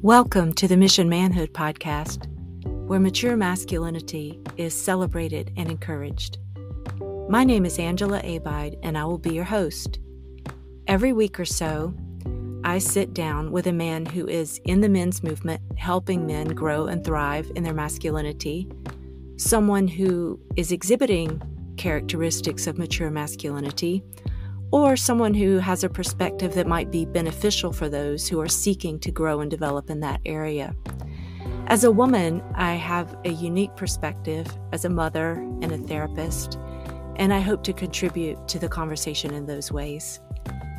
Welcome to the Mission Manhood podcast, where mature masculinity is celebrated and encouraged. My name is Angela Abide, and I will be your host. Every week or so, I sit down with a man who is in the men's movement, helping men grow and thrive in their masculinity, someone who is exhibiting characteristics of mature masculinity, or someone who has a perspective that might be beneficial for those who are seeking to grow and develop in that area. As a woman, I have a unique perspective as a mother and a therapist, and I hope to contribute to the conversation in those ways.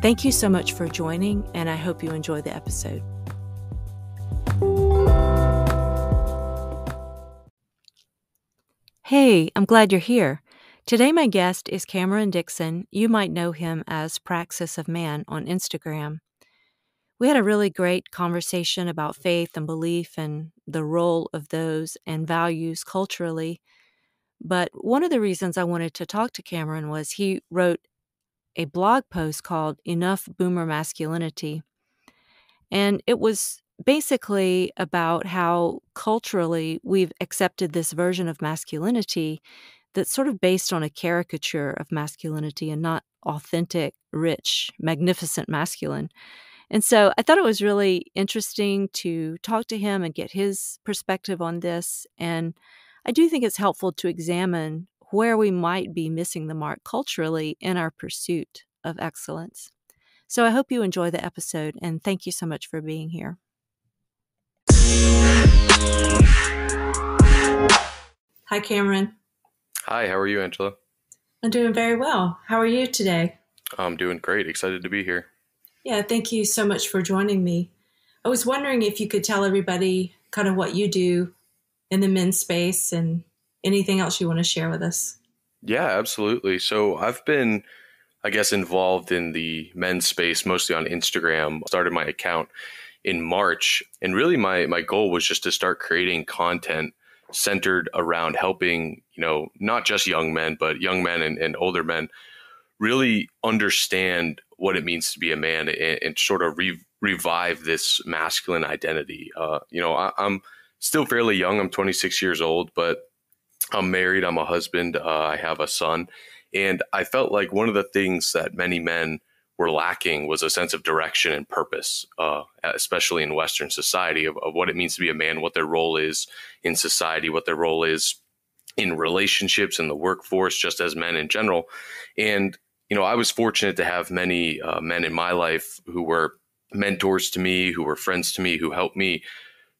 Thank you so much for joining, and I hope you enjoy the episode. Hey, I'm glad you're here. Today my guest is Cameron Dixon. You might know him as Praxis of Man on Instagram. We had a really great conversation about faith and belief and the role of those and values culturally. But one of the reasons I wanted to talk to Cameron was he wrote a blog post called Enough Boomer Masculinity. And it was basically about how culturally we've accepted this version of masculinity that's sort of based on a caricature of masculinity and not authentic, rich, magnificent masculine. And so I thought it was really interesting to talk to him and get his perspective on this. And I do think it's helpful to examine where we might be missing the mark culturally in our pursuit of excellence. So I hope you enjoy the episode, and thank you so much for being here. Hi, Cameron. Hi, how are you, Angela? I'm doing very well. How are you today? I'm doing great. Excited to be here. Yeah, thank you so much for joining me. I was wondering if you could tell everybody kind of what you do in the men's space and anything else you want to share with us. Yeah, absolutely. So I've been, involved in the men's space, mostly on Instagram. Started my account in March. And really my goal was just to start creating content centered around helping, not just young men, but young men and older men really understand what it means to be a man and sort of revive this masculine identity. I'm still fairly young. I'm 26 years old, but I'm married. I'm a husband. I have a son. And I felt like one of the things that many men were lacking was a sense of direction and purpose, especially in Western society, of what it means to be a man, what their role is in society, what their role is in relationships in the workforce, just as men in general. And, I was fortunate to have many men in my life who were mentors to me, who were friends to me, who helped me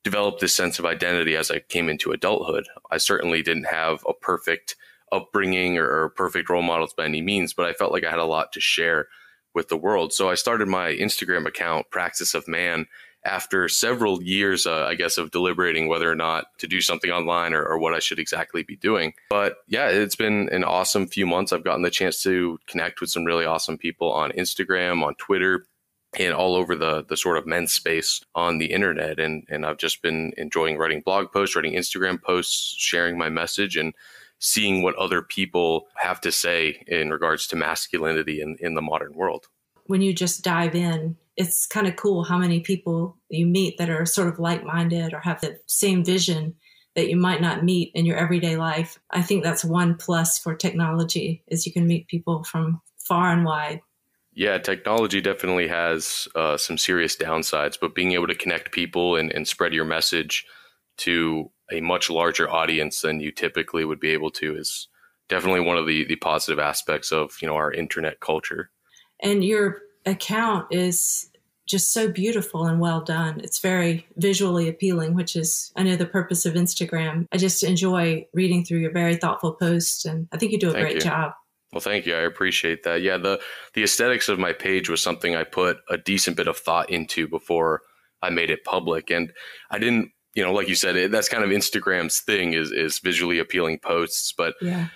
develop this sense of identity as I came into adulthood. I certainly didn't have a perfect upbringing or perfect role models by any means, but I felt like I had a lot to share with the world. So I started my Instagram account, Praxis of Man, after several years, of deliberating whether or not to do something online or what I should exactly be doing. But yeah, it's been an awesome few months. I've gotten the chance to connect with some really awesome people on Instagram, on Twitter, and all over the sort of men's space on the internet. And I've just been enjoying writing blog posts, writing Instagram posts, sharing my message, and seeing what other people have to say in regards to masculinity in the modern world. When you just dive in, it's kind of cool how many people you meet that are sort of like-minded or have the same vision that you might not meet in your everyday life. I think that's one plus for technology, is you can meet people from far and wide. Yeah, technology definitely has some serious downsides, but being able to connect people and spread your message to a much larger audience than you typically would be able to is definitely one of the positive aspects of, our internet culture. And your account is just so beautiful and well done. It's very visually appealing, which is, I know, the purpose of Instagram. I just enjoy reading through your very thoughtful posts, and I think you do a great job. Well, thank you. I appreciate that. Yeah, the aesthetics of my page was something I put a decent bit of thought into before I made it public. And I didn't, like you said, that's kind of Instagram's thing is visually appealing posts. But yeah.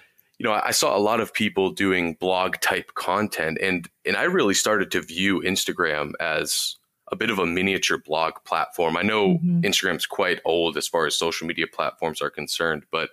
I saw a lot of people doing blog type content, and I really started to view Instagram as a bit of a miniature blog platform. I know Instagram's quite old as far as social media platforms are concerned, but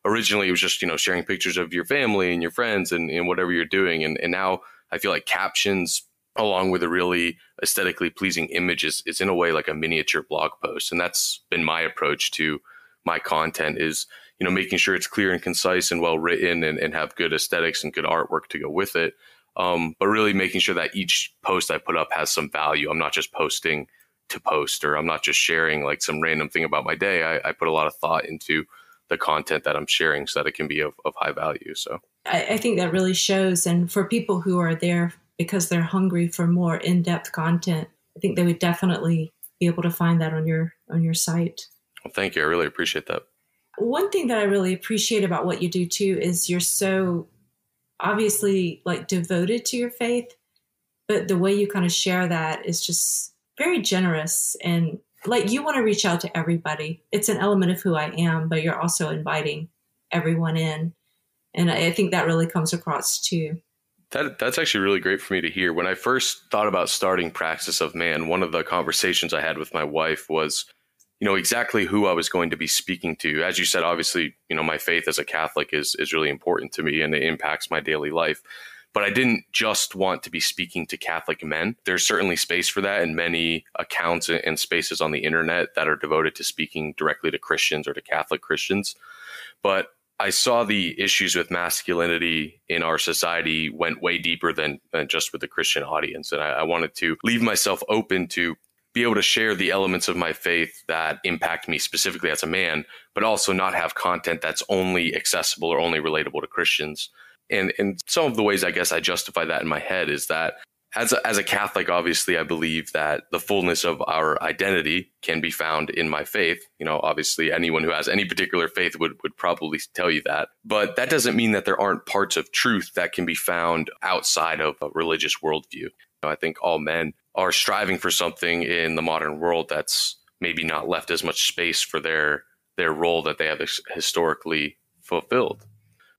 originally it was just, sharing pictures of your family and your friends and whatever you're doing. And now I feel like captions along with a really aesthetically pleasing image is in a way like a miniature blog post. And that's been my approach to my content is, making sure it's clear and concise and well written and have good aesthetics and good artwork to go with it. But really making sure that each post I put up has some value. I'm not just posting to post, or I'm not just sharing like some random thing about my day. I put a lot of thought into the content that I'm sharing so that it can be of high value. So I think that really shows. And for people who are there because they're hungry for more in-depth content, I think they would definitely be able to find that on your site. Well, thank you. I really appreciate that. One thing that I really appreciate about what you do too is you're so obviously like devoted to your faith, but the way you kind of share that is just very generous, and like you want to reach out to everybody. It's an element of who I am, but you're also inviting everyone in. And I think that really comes across too. That's actually really great for me to hear. When I first thought about starting Praxis of Man, one of the conversations I had with my wife was, exactly who I was going to be speaking to. As you said, obviously, my faith as a Catholic is really important to me and it impacts my daily life. But I didn't just want to be speaking to Catholic men. There's certainly space for that in many accounts and spaces on the internet that are devoted to speaking directly to Christians or to Catholic Christians. But I saw the issues with masculinity in our society went way deeper than just with the Christian audience. And I wanted to leave myself open to be able to share the elements of my faith that impact me specifically as a man, but also not have content that's only accessible or only relatable to Christians. And some of the ways I guess I justify that in my head is that as a Catholic, obviously, I believe that the fullness of our identity can be found in my faith. Obviously, anyone who has any particular faith would probably tell you that. But that doesn't mean that there aren't parts of truth that can be found outside of a religious worldview. I think all men are striving for something in the modern world that's maybe not left as much space for their role that they have historically fulfilled.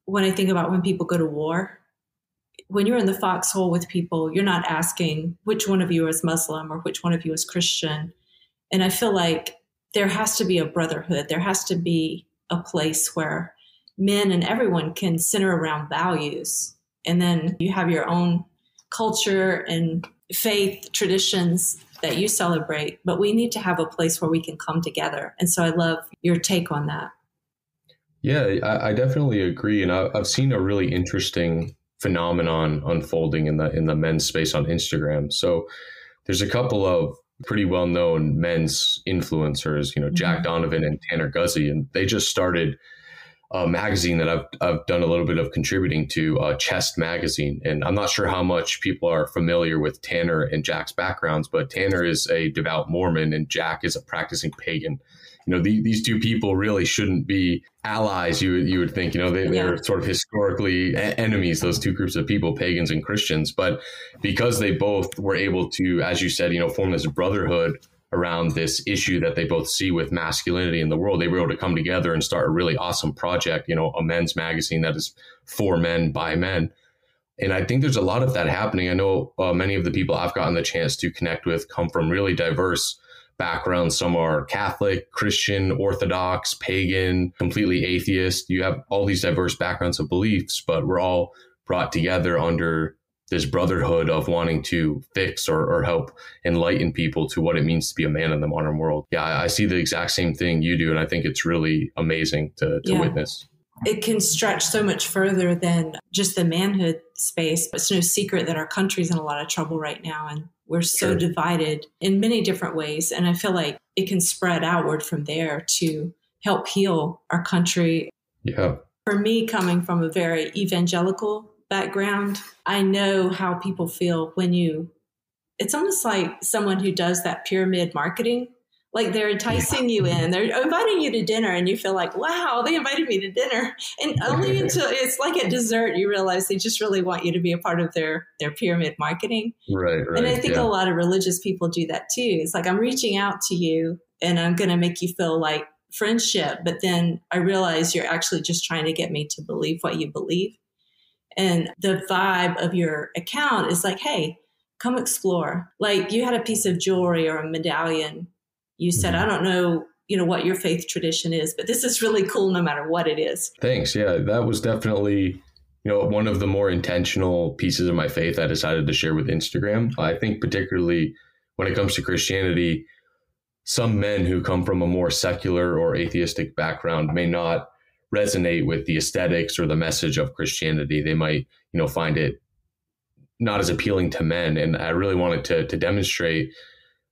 When I think about when people go to war, when you're in the foxhole with people, you're not asking which one of you is Muslim or which one of you is Christian. And I feel like there has to be a brotherhood. There has to be a place where men and everyone can center around values. And then you have your own culture and faith traditions that you celebrate, but we need to have a place where we can come together. And so I love your take on that. Yeah, I definitely agree. And I've seen a really interesting phenomenon unfolding in the men's space on Instagram. So there's a couple of pretty well-known men's influencers, Jack Donovan and Tanner Guzzi, and they just started a magazine that I've done a little bit of contributing to, Chest Magazine. And I'm not sure how much people are familiar with Tanner and Jack's backgrounds, but Tanner is a devout Mormon and Jack is a practicing pagan. These two people really shouldn't be allies. You would think, they're sort of historically enemies, those two groups of people, pagans and Christians. But because they both were able to, as you said, form this brotherhood around this issue that they both see with masculinity in the world, they were able to come together and start a really awesome project, a men's magazine that is for men by men. And I think there's a lot of that happening. I know many of the people I've gotten the chance to connect with come from really diverse backgrounds. Some are Catholic, Christian, Orthodox, pagan, completely atheist. You have all these diverse backgrounds of beliefs, but we're all brought together under this brotherhood of wanting to fix or help enlighten people to what it means to be a man in the modern world. Yeah, I see the exact same thing you do, and I think it's really amazing to witness. It can stretch so much further than just the manhood space. It's no secret that our country's in a lot of trouble right now, and we're so divided in many different ways. And I feel like it can spread outward from there to help heal our country. Yeah. For me, coming from a very evangelical background, I know how people feel when it's almost like someone who does that pyramid marketing. Like they're enticing you in, they're inviting you to dinner and you feel like, wow, they invited me to dinner. And only until it's like at dessert, you realize they just really want you to be a part of their pyramid marketing. Right. And I think a lot of religious people do that too. It's like, I'm reaching out to you and I'm going to make you feel like friendship. But then I realize you're actually just trying to get me to believe what you believe. And the vibe of your account is like, hey, come explore. Like you had a piece of jewelry or a medallion. You said, I don't know, what your faith tradition is, but this is really cool no matter what it is. Thanks. Yeah, that was definitely one of the more intentional pieces of my faith I decided to share with Instagram. I think particularly when it comes to Christianity, some men who come from a more secular or atheistic background may not resonate with the aesthetics or the message of Christianity. They might, find it not as appealing to men. And I really wanted to demonstrate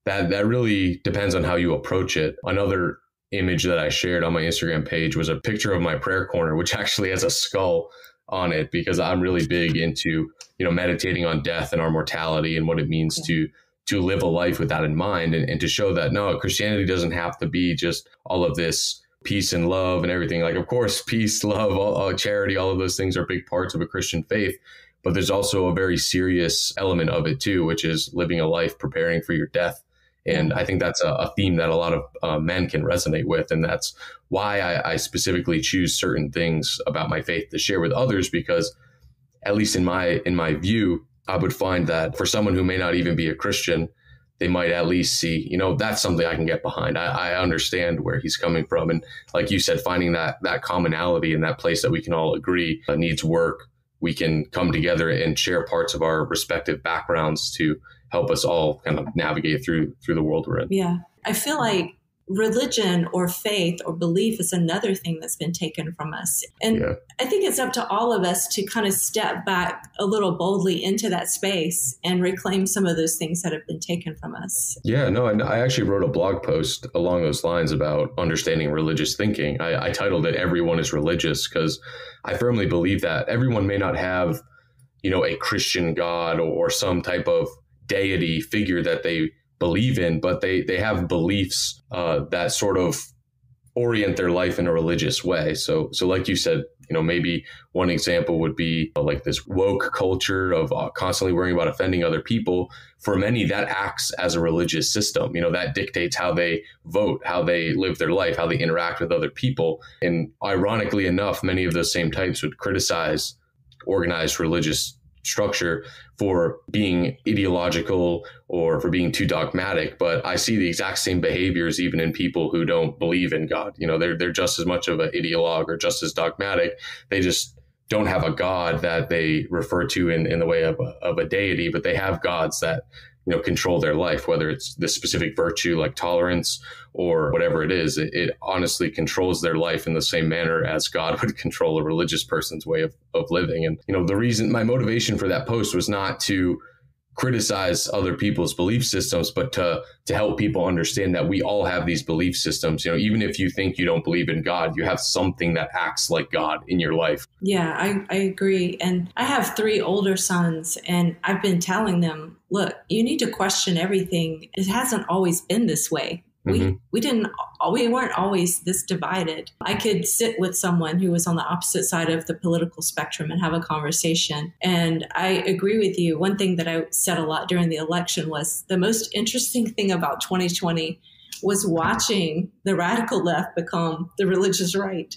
that really depends on how you approach it. Another image that I shared on my Instagram page was a picture of my prayer corner, which actually has a skull on it, because I'm really big into, meditating on death and our mortality and what it means to live a life with that in mind, and to show that, no, Christianity doesn't have to be just all of this peace and love and everything. Like, of course, peace, love, all charity, all of those things are big parts of a Christian faith. But there's also a very serious element of it too, which is living a life preparing for your death. And I think that's a theme that a lot of men can resonate with. And that's why I specifically choose certain things about my faith to share with others, because at least in my view, I would find that for someone who may not even be a Christian, they might at least see, that's something I can get behind. I understand where he's coming from. And like you said, finding that commonality in that place that we can all agree needs work. We can come together and share parts of our respective backgrounds to help us all kind of navigate through the world we're in. Yeah. I feel like religion or faith or belief is another thing that's been taken from us. And I think it's up to all of us to kind of step back a little boldly into that space and reclaim some of those things that have been taken from us. Yeah, no, and I actually wrote a blog post along those lines about understanding religious thinking. I titled it "Everyone is Religious," because I firmly believe that everyone may not have, a Christian God or some type of deity figure that they believe in, but they have beliefs that sort of orient their life in a religious way. So like you said, maybe one example would be like this woke culture of constantly worrying about offending other people. For many, that acts as a religious system. That dictates how they vote, how they live their life, how they interact with other people. And ironically enough, many of those same types would criticize organized religious structure for being ideological or for being too dogmatic. But I see the exact same behaviors even in people who don't believe in God. They're just as much of an ideologue or just as dogmatic. They just don't have a God that they refer to in the way of a deity, but they have gods that control their life, whether it's the specific virtue like tolerance or whatever it is. It honestly controls their life in the same manner as God would control a religious person's way of living. And, the reason my motivation for that post was not to criticize other people's belief systems, but to help people understand that we all have these belief systems. Even if you think you don't believe in God, you have something that acts like God in your life. Yeah, I agree. And I have 3 older sons, and I've been telling them, look, you need to question everything. It hasn't always been this way. We weren't always this divided. I could sit with someone who was on the opposite side of the political spectrum and have a conversation. And I agree with you. One thing that I said a lot during the election was the most interesting thing about 2020 was watching the radical left become the religious right.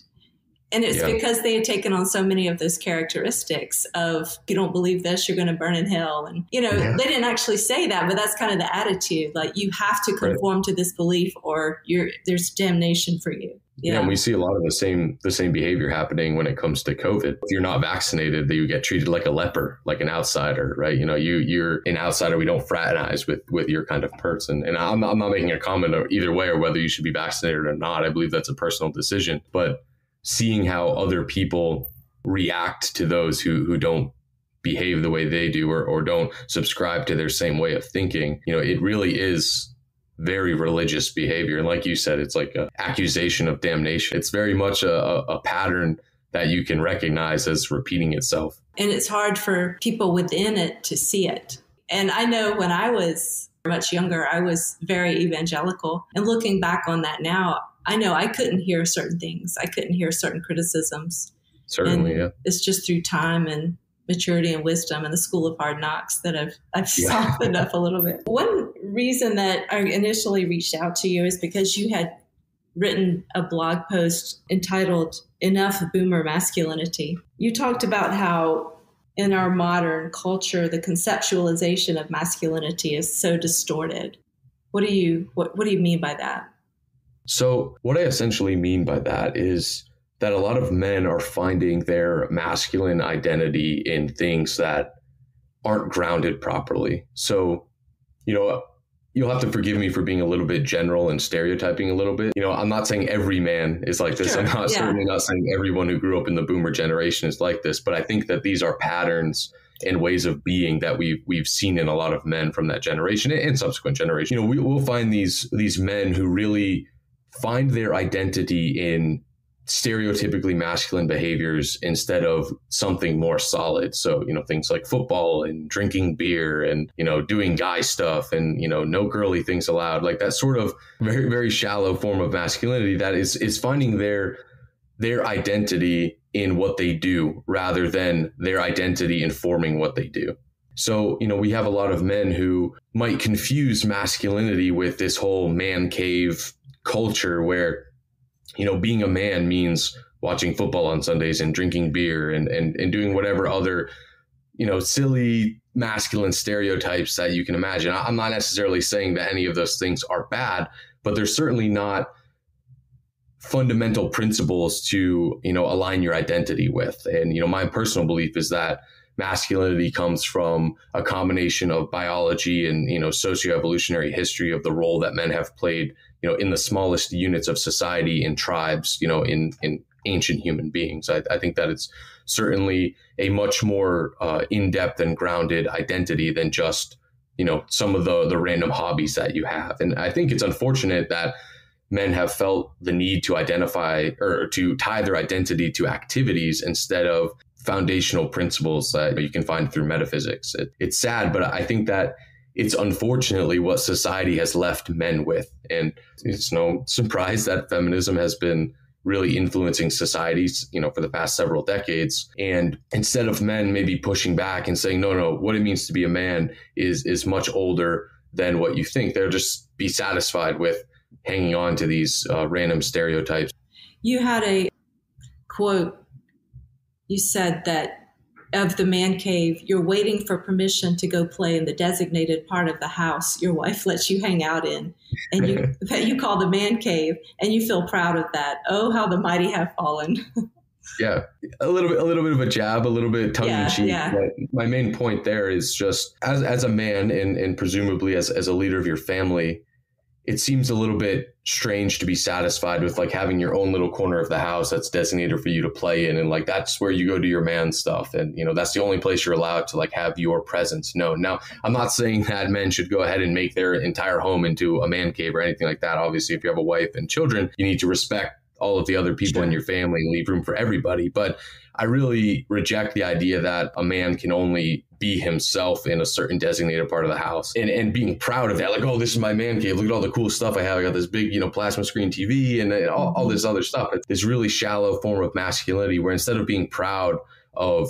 And it's because they had taken on so many of those characteristics of, if you don't believe this, you're going to burn in hell. And, they didn't actually say that, but that's kind of the attitude. Like, you have to conform to this belief or there's damnation for you. Yeah, and we see a lot of the same behavior happening when it comes to COVID. If you're not vaccinated, you get treated like a leper, like an outsider, right? You're an outsider. We don't fraternize with your kind of person. And I'm not making a comment either way or whether you should be vaccinated or not. I believe that's a personal decision. But seeing how other people react to those who don't behave the way they do or don't subscribe to their same way of thinking, it really is very religious behavior. And like you said, it's like an accusation of damnation. It's very much a pattern that you can recognize as repeating itself. And it's hard for people within it to see it. And I know when I was much younger, I was very evangelical. And looking back on that now, I know I couldn't hear certain things. I couldn't hear certain criticisms. Certainly, and it's just through time and maturity and wisdom and the school of hard knocks that I've softened up a little bit. One reason that I initially reached out to you is because you had written a blog post entitled "Enough Boomer Masculinity." You talked about how in our modern culture, the conceptualization of masculinity is so distorted. What do you mean by that? So what I essentially mean by that is that a lot of men are finding their masculine identity in things that aren't grounded properly. So, you'll have to forgive me for being a little bit general and stereotyping a little bit. I'm not saying every man is like this. Sure. I'm certainly not saying everyone who grew up in the boomer generation is like this, but I think that these are patterns and ways of being that we've seen in a lot of men from that generation and subsequent generation. We'll find these men who really find their identity in stereotypically masculine behaviors instead of something more solid. So, things like football and drinking beer and, doing guy stuff and, no girly things allowed, like that sort of very, very shallow form of masculinity that is finding their identity in what they do rather than their identity informing what they do. So, we have a lot of men who might confuse masculinity with this whole man cave culture where being a man means watching football on Sundays and drinking beer and doing whatever other, silly masculine stereotypes that you can imagine. I'm not necessarily saying that any of those things are bad, but they're certainly not fundamental principles to, align your identity with. And, my personal belief is that masculinity comes from a combination of biology and, socioevolutionary history of the role that men have played, in the smallest units of society, in tribes, in ancient human beings. I think that it's certainly a much more in-depth and grounded identity than just, some of the random hobbies that you have. And I think it's unfortunate that men have felt the need to identify or to tie their identity to activities instead of foundational principles that you can find through metaphysics. It's sad, but I think that it's unfortunately what society has left men with. And it's no surprise that feminism has been really influencing societies, for the past several decades. And instead of men maybe pushing back and saying, no, what it means to be a man is much older than what you think, they'll just be satisfied with hanging on to these random stereotypes. You had a quote. You said that of the man cave, you're waiting for permission to go play in the designated part of the house your wife lets you hang out in, and that you call the man cave, and you feel proud of that. Oh, how the mighty have fallen. Yeah, a little bit of a jab, a little bit tongue in cheek. Yeah. But my main point there is just as a man and presumably as a leader of your family, it seems a little bit strange to be satisfied with like having your own little corner of the house that's designated for you to play in. And like, that's where you go do your man stuff. And, that's the only place you're allowed to like have your presence. No, now I'm not saying that men should go ahead and make their entire home into a man cave or anything like that. Obviously, if you have a wife and children, you need to respect all of the other people in your family and leave room for everybody. But I really reject the idea that a man can only be himself in a certain designated part of the house and being proud of that. Like, oh, this is my man cave. Look at all the cool stuff I have. I got this big, plasma screen TV and all this other stuff. It's this really shallow form of masculinity where instead of being proud of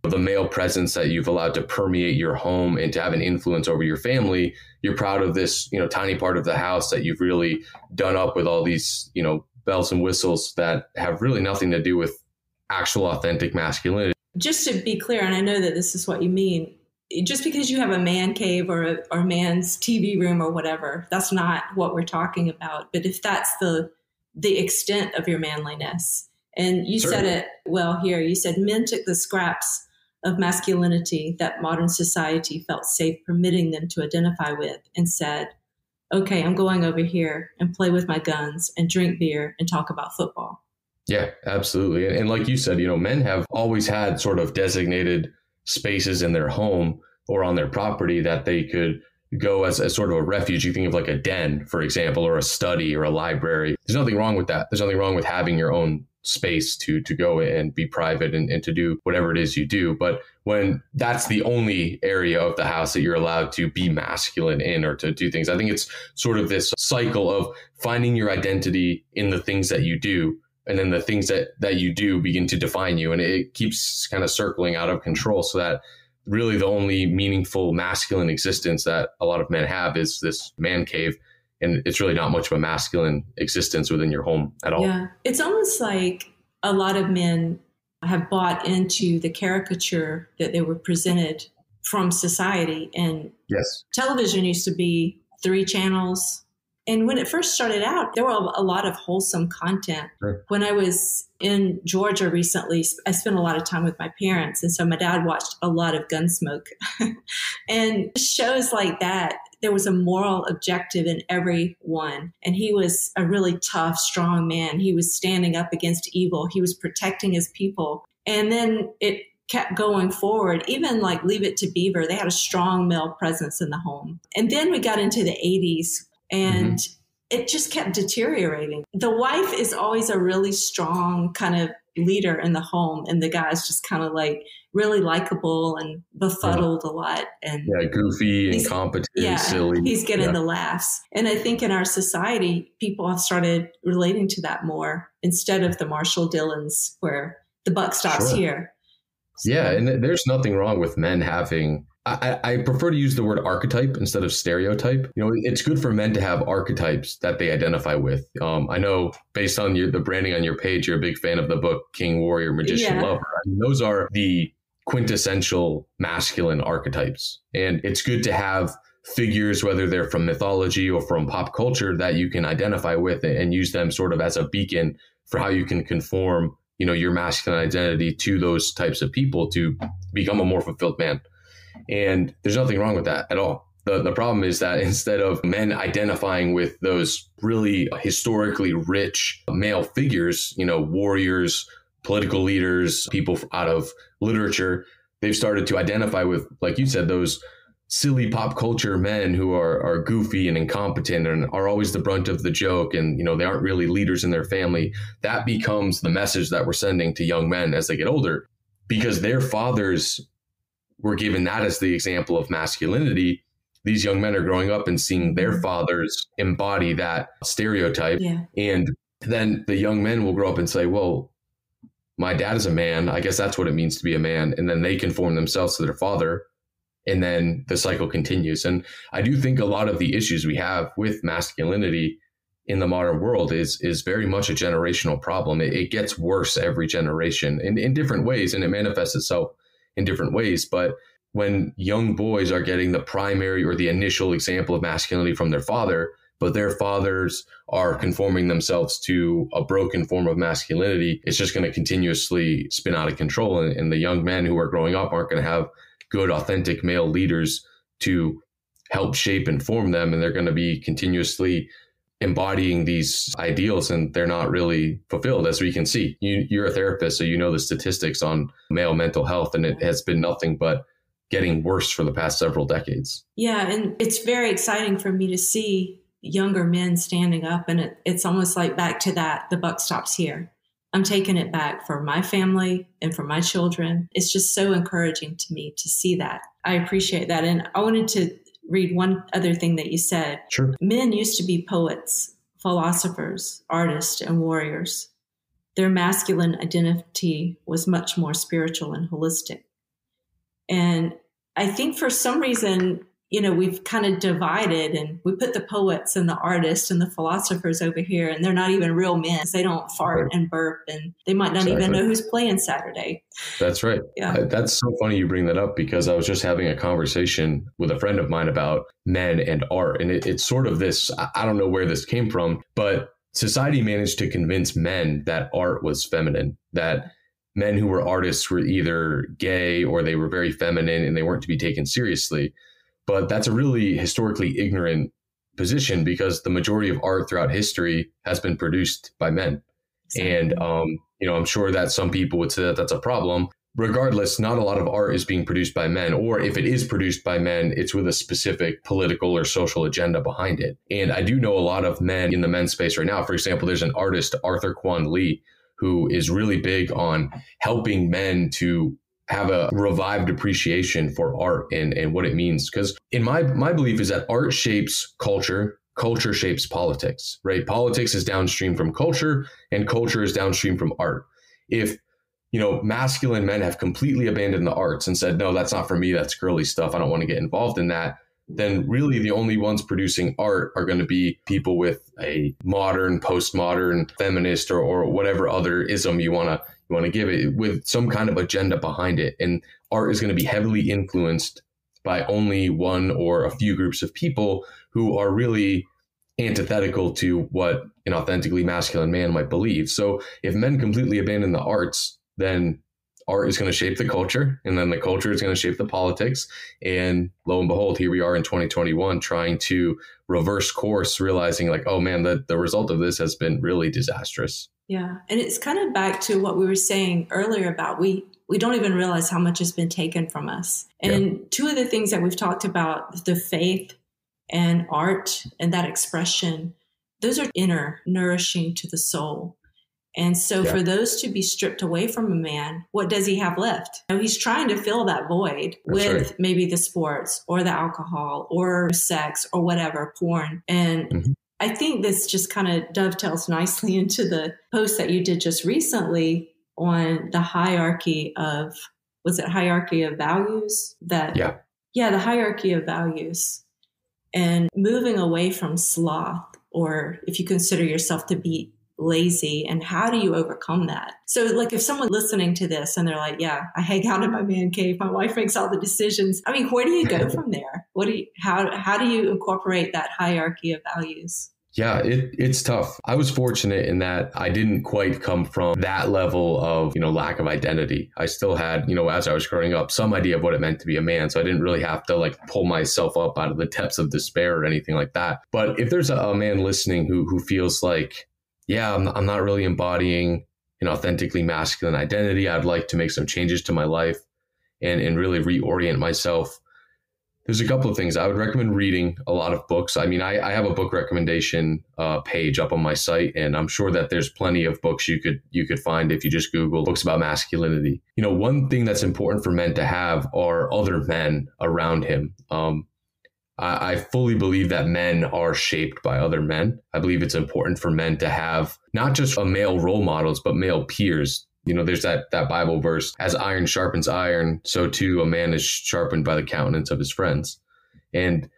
the male presence that you've allowed to permeate your home and to have an influence over your family, you're proud of this, tiny part of the house that you've really done up with all these, bells and whistles that have really nothing to do with actual authentic masculinity. Just to be clear, and I know that this is what you mean, just because you have a man cave or a man's TV room or whatever, that's not what we're talking about. But if that's the extent of your manliness, and you said it well here, you said men took the scraps of masculinity that modern society felt safe permitting them to identify with and said, okay, I'm going over here and play with my guns and drink beer and talk about football. Yeah, absolutely. And like you said, men have always had sort of designated spaces in their home or on their property that they could go as sort of a refuge. You think of like a den, for example, or a study or a library. There's nothing wrong with that. There's nothing wrong with having your own space to go and be private and to do whatever it is you do. But when that's the only area of the house that you're allowed to be masculine in or to do things, I think it's sort of this cycle of finding your identity in the things that you do. And then the things that you do begin to define you. And it keeps kind of circling out of control so that really the only meaningful masculine existence that a lot of men have is this man cave. And it's really not much of a masculine existence within your home at all. Yeah. It's almost like a lot of men have bought into the caricature that they were presented from society. And yes, television used to be 3 channels. And when it first started out, there were a lot of wholesome content. Sure. When I was in Georgia recently, I spent a lot of time with my parents. And so my dad watched a lot of Gunsmoke. And shows like that, there was a moral objective in every one. And he was a really tough, strong man. He was standing up against evil. He was protecting his people. And then it kept going forward. Even like Leave It to Beaver, they had a strong male presence in the home. And then we got into the 80s and it just kept deteriorating. The wife is always a really strong kind of leader in the home. And the guy's just kind of like really likable and befuddled a lot. And goofy, incompetent, silly. He's getting the laughs. And I think in our society, people have started relating to that more instead of the Marshall Dillons where the buck stops here. So. Yeah, and there's nothing wrong with men having, I prefer to use the word archetype instead of stereotype. You know, it's good for men to have archetypes that they identify with. I know based on the branding on your page, you're a big fan of the book King, Warrior, Magician, Lover. I mean, those are the quintessential masculine archetypes. And it's good to have figures, whether they're from mythology or from pop culture, that you can identify with and use them sort of as a beacon for how you can conform, you know, your masculine identity to those types of people to become a more fulfilled man. And there's nothing wrong with that at all. The problem is that instead of men identifying with those really historically rich male figures, you know, warriors, political leaders, people out of literature, they've started to identify with, like you said, those silly pop culture men who are goofy and incompetent and are always the brunt of the joke. And, you know, they aren't really leaders in their family. That becomes the message that we're sending to young men as they get older, because their fathers were given that as the example of masculinity. These young men are growing up and seeing their fathers embody that stereotype. Yeah. And then the young men will grow up and say, well, my dad is a man. I guess that's what it means to be a man. And then they conform themselves to their father. And then the cycle continues. And I do think a lot of the issues we have with masculinity in the modern world is very much a generational problem. It gets worse every generation in different ways, and it manifests itself in different ways. But when young boys are getting the primary or the initial example of masculinity from their father, but their fathers are conforming themselves to a broken form of masculinity, it's just going to continuously spin out of control. And the young men who are growing up aren't going to have good, authentic male leaders to help shape and form them. And they're going to be continuously embodying these ideals, and they're not really fulfilled, as we can see. You're a therapist, so you know the statistics on male mental health, and it has been nothing but getting worse for the past several decades. Yeah, and it's very exciting for me to see younger men standing up, and it's almost like back to that, the buck stops here. I'm taking it back for my family and for my children. It's just so encouraging to me to see that. I appreciate that. And I wanted to read one other thing that you said. Sure. Men used to be poets, philosophers, artists, and warriors. Their masculine identity was much more spiritual and holistic. And I think for some reason, you know, we've kind of divided, and we put the poets and the artists and the philosophers over here, and they're not even real men. They don't fart and burp, and they might not even know who's playing Saturday. That's right. Yeah. That's so funny you bring that up, because I was just having a conversation with a friend of mine about men and art. And it's sort of this, I don't know where this came from, but society managed to convince men that art was feminine, that men who were artists were either gay or they were very feminine and they weren't to be taken seriously. But that's a really historically ignorant position, because the majority of art throughout history has been produced by men. And, you know, I'm sure that some people would say that that's a problem. Regardless, not a lot of art is being produced by men, or if it is produced by men, it's with a specific political or social agenda behind it. And I do know a lot of men in the men's space right now. For example, there's an artist, Arthur Kwan Lee, who is really big on helping men to have a revived appreciation for art and what it means. Because in my belief is that art shapes culture, culture shapes politics, right? Politics is downstream from culture, and culture is downstream from art. If, you know, masculine men have completely abandoned the arts and said, no, that's not for me, that's girly stuff, I don't want to get involved in that, then really the only ones producing art are going to be people with a modern, postmodern, feminist, or whatever other ism you want to give it, with some kind of agenda behind it. And art is going to be heavily influenced by only one or a few groups of people who are really antithetical to what an authentically masculine man might believe. So if men completely abandon the arts, then art is going to shape the culture, and then the culture is going to shape the politics. And lo and behold, here we are in 2021 trying to reverse course, realizing like, oh man, the result of this has been really disastrous. Yeah. And it's kind of back to what we were saying earlier about we don't even realize how much has been taken from us. And two of the things that we've talked about, the faith and art and that expression, those are inner, nourishing to the soul. And so for those to be stripped away from a man, what does he have left? You know, he's trying to fill that void with maybe the sports or the alcohol or sex or whatever, porn. And I think this just kind of dovetails nicely into the post that you did just recently on the hierarchy of, was it hierarchy of values? The hierarchy of values and moving away from sloth, or if you consider yourself to be lazy, and how do you overcome that? So like if someone listening to this and they're like, yeah, I hang out in my man cave, my wife makes all the decisions. I mean, where do you go from there? How do you incorporate that hierarchy of values? Yeah, it's tough. I was fortunate in that I didn't quite come from that level of, lack of identity. I still had, as I was growing up, some idea of what it meant to be a man. So I didn't really have to like pull myself up out of the depths of despair or anything like that. But if there's a man listening who feels like, yeah, I'm not really embodying an authentically masculine identity, I'd like to make some changes to my life and really reorient myself. There's a couple of things. I would recommend reading a lot of books. I mean, I have a book recommendation page up on my site, and I'm sure that there's plenty of books you could find if you just Google books about masculinity. One thing that's important for men to have are other men around him. I fully believe that men are shaped by other men. I believe it's important for men to have not just male role models, but male peers. There's that Bible verse, as iron sharpens iron, so too a man is sharpened by the countenance of his friends. And,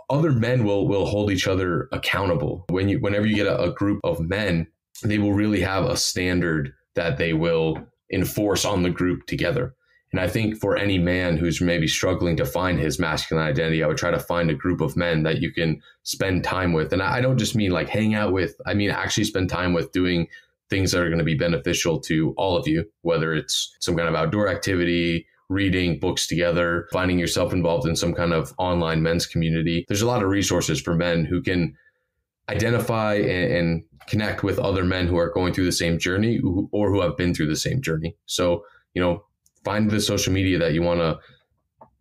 other men will hold each other accountable. Whenever you get a group of men, they will really have a standard that they will enforce on the group together. And I think for any man who's maybe struggling to find his masculine identity, I would try to find a group of men that you can spend time with. And I don't just mean like hang out with, I mean actually spend time with doing things that are going to be beneficial to all of you, whether it's some kind of outdoor activity, reading books together, finding yourself involved in some kind of online men's community. There's a lot of resources for men who can identify and connect with other men who are going through the same journey or who have been through the same journey. So, find the social media that you want to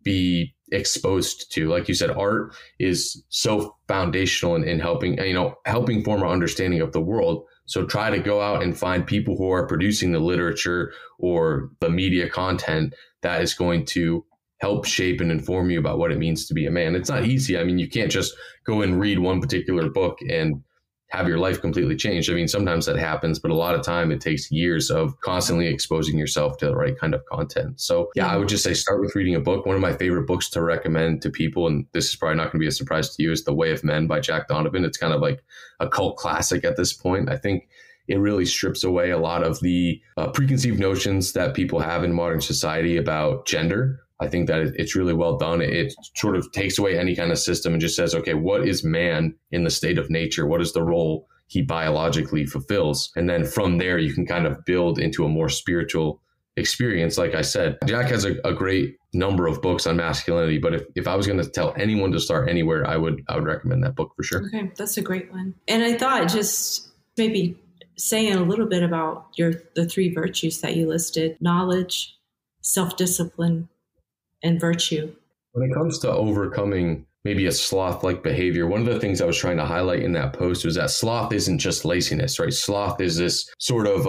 be exposed to. Like you said, art is so foundational in helping form our understanding of the world. So try to go out and find people who are producing the literature or the media content that is going to help shape and inform you about what it means to be a man. It's not easy. I mean, you can't just go and read one particular book and have your life completely changed. I mean, sometimes that happens, but a lot of time it takes years of constantly exposing yourself to the right kind of content. So yeah, I would just say start with reading a book. One of my favorite books to recommend to people, and this is probably not going to be a surprise to you, is The Way of Men by Jack Donovan. It's kind of like a cult classic at this point. I think it really strips away a lot of the preconceived notions that people have in modern society about gender. I think that it's really well done. It sort of takes away any kind of system and just says, okay, what is man in the state of nature? What is the role he biologically fulfills? And then from there, you can kind of build into a more spiritual experience. Like I said, Jack has a great number of books on masculinity, but if I was going to tell anyone to start anywhere, I would recommend that book for sure. Okay, that's a great one. And I thought just maybe saying a little bit about the three virtues that you listed: knowledge, self-discipline, and virtue. When it comes to overcoming maybe a sloth-like behavior, one of the things I was trying to highlight in that post was that sloth isn't just laziness, right? Sloth is this sort of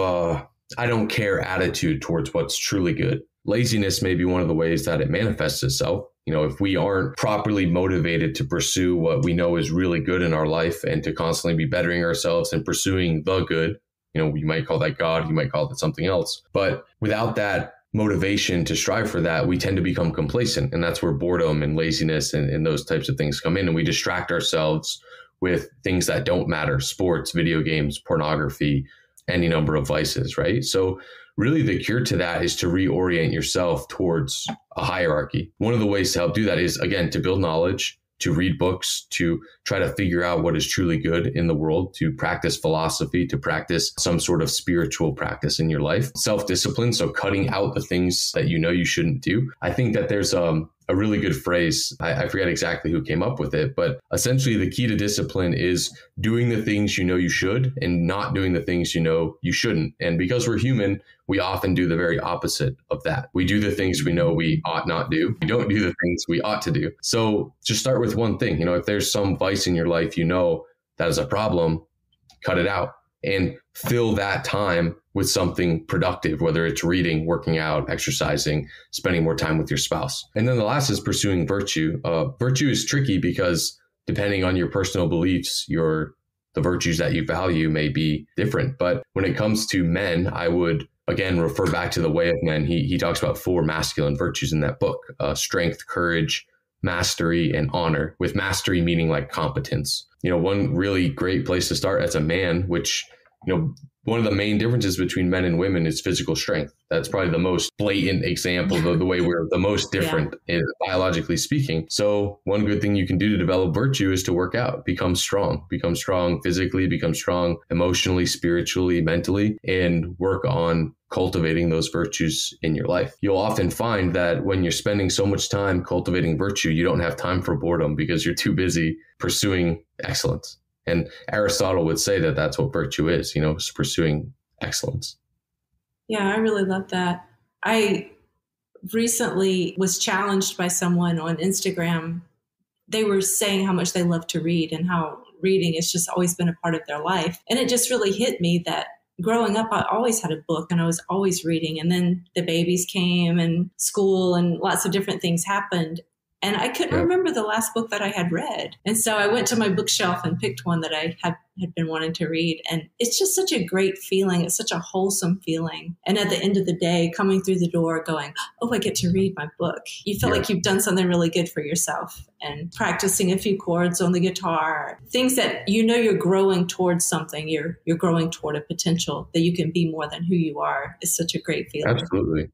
I don't care attitude towards what's truly good. Laziness may be one of the ways that it manifests itself. If we aren't properly motivated to pursue what we know is really good in our life and to constantly be bettering ourselves and pursuing the good, you might call that God, you might call it something else. But without that motivation to strive for that, we tend to become complacent. And that's where boredom and laziness and those types of things come in. And we distract ourselves with things that don't matter: sports, video games, pornography, any number of vices, right? So really the cure to that is to reorient yourself towards a hierarchy. One of the ways to help do that is, again, to build knowledge, to read books, to try to figure out what is truly good in the world, to practice philosophy, to practice some sort of spiritual practice in your life. Self-discipline, so cutting out the things that you know you shouldn't do. I think that there's a really good phrase. I forget exactly who came up with it, but essentially the key to discipline is doing the things you know you should and not doing the things you know you shouldn't. And because we're human, we often do the very opposite of that. We do the things we know we ought not do. We don't do the things we ought to do. So just start with one thing. If there's some vice in your life, that is a problem, cut it out and fill that time with something productive, whether it's reading, working out, exercising, spending more time with your spouse. And then the last is pursuing virtue. Virtue is tricky because depending on your personal beliefs, the virtues that you value may be different. But when it comes to men, I would again refer back to The Way of Men. He talks about 4 masculine virtues in that book: strength, courage, mastery, and honor, with mastery meaning like competence. One really great place to start as a man, which, one of the main differences between men and women is physical strength. That's probably the most blatant example of the way we're the most different, biologically speaking. So one good thing you can do to develop virtue is to work out, become strong physically, become strong emotionally, spiritually, mentally, and work on cultivating those virtues in your life. You'll often find that when you're spending so much time cultivating virtue, you don't have time for boredom because you're too busy pursuing excellence. And Aristotle would say that that's what virtue is, is pursuing excellence. Yeah, I really love that. I recently was challenged by someone on Instagram. They were saying how much they love to read and how reading has just always been a part of their life. And it just really hit me that growing up, I always had a book and I was always reading. And then the babies came and school and lots of different things happened. And I couldn't remember the last book that I had read. And so I went to my bookshelf and picked one that I had been wanting to read. And it's just such a great feeling. It's such a wholesome feeling. And at the end of the day, coming through the door going, oh, I get to read my book. You feel like you've done something really good for yourself. And practicing a few chords on the guitar, things that you're growing towards something. You're growing toward a potential that you can be more than who you are. It's such a great feeling. Absolutely.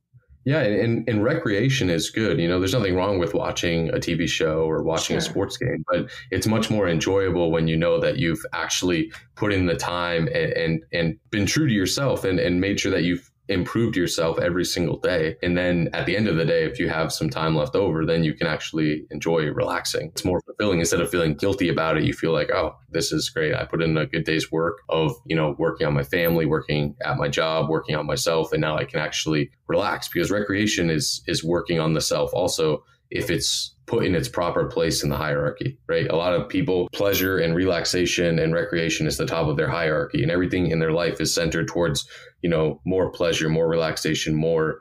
Yeah, and recreation is good. There's nothing wrong with watching a TV show or watching a sports game, but it's much more enjoyable when you know that you've actually put in the time and been true to yourself and made sure that you've improved yourself every single day. And then at the end of the day, if you have some time left over, then you can actually enjoy relaxing. It's more fulfilling. Instead of feeling guilty about it, you feel like, oh, this is great. I put in a good day's work of, working on my family, working at my job, working on myself. And now I can actually relax, because recreation is working on the self also, if it's put in its proper place in the hierarchy, right? A lot of people, pleasure and relaxation and recreation is the top of their hierarchy, and everything in their life is centered towards, more pleasure, more relaxation, more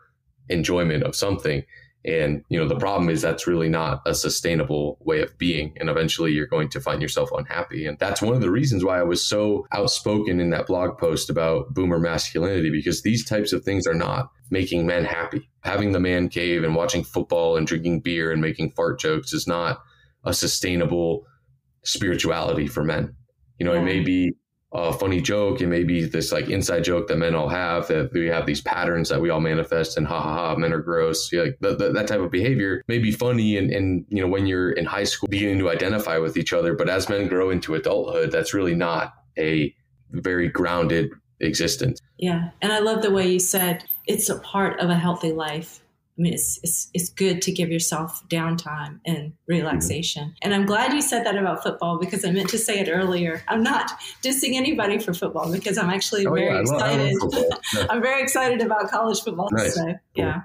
enjoyment of something. And, the problem is that's really not a sustainable way of being. And eventually you're going to find yourself unhappy. And that's one of the reasons why I was so outspoken in that blog post about boomer masculinity, because these types of things are not making men happy. Having the man cave and watching football and drinking beer and making fart jokes is not a sustainable spirituality for men. It may be a funny joke. It may be this like inside joke that men all have, that we have these patterns that we all manifest and ha ha ha, men are gross. That type of behavior may be funny. And when you're in high school, beginning to identify with each other. But as men grow into adulthood, that's really not a very grounded existence. Yeah. And I love the way you said it's a part of a healthy life. I mean, it's good to give yourself downtime and relaxation. And I'm glad you said that about football, because I meant to say it earlier. I'm not dissing anybody for football, because I'm actually very excited. I'm very excited about college football. Nice. So, yeah.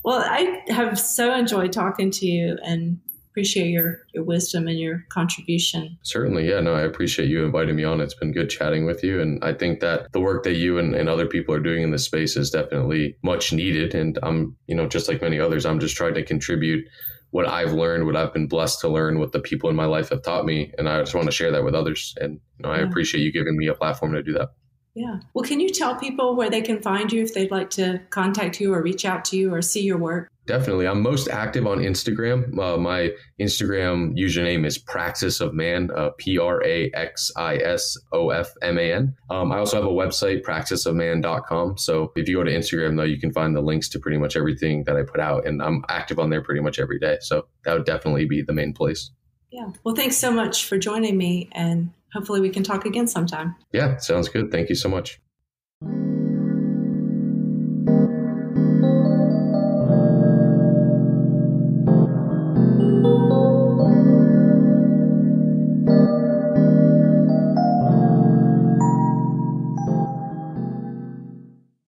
Well, I have so enjoyed talking to you and appreciate your wisdom and your contribution. Certainly. Yeah, no, I appreciate you inviting me on. It's been good chatting with you. And I think that the work that you and other people are doing in this space is definitely much needed. And I'm, just like many others, I'm just trying to contribute what I've learned, what I've been blessed to learn, what the people in my life have taught me. And I just want to share that with others. And I appreciate you giving me a platform to do that. Yeah. Well, can you tell people where they can find you if they'd like to contact you or reach out to you or see your work? Definitely. I'm most active on Instagram. My Instagram username is Praxis of Man, PRAXISOFMAN. I also have a website, praxisofman.com. So if you go to Instagram, though, you can find the links to pretty much everything that I put out. And I'm active on there pretty much every day. So that would definitely be the main place. Yeah. Well, thanks so much for joining me, and hopefully we can talk again sometime. Yeah, sounds good. Thank you so much.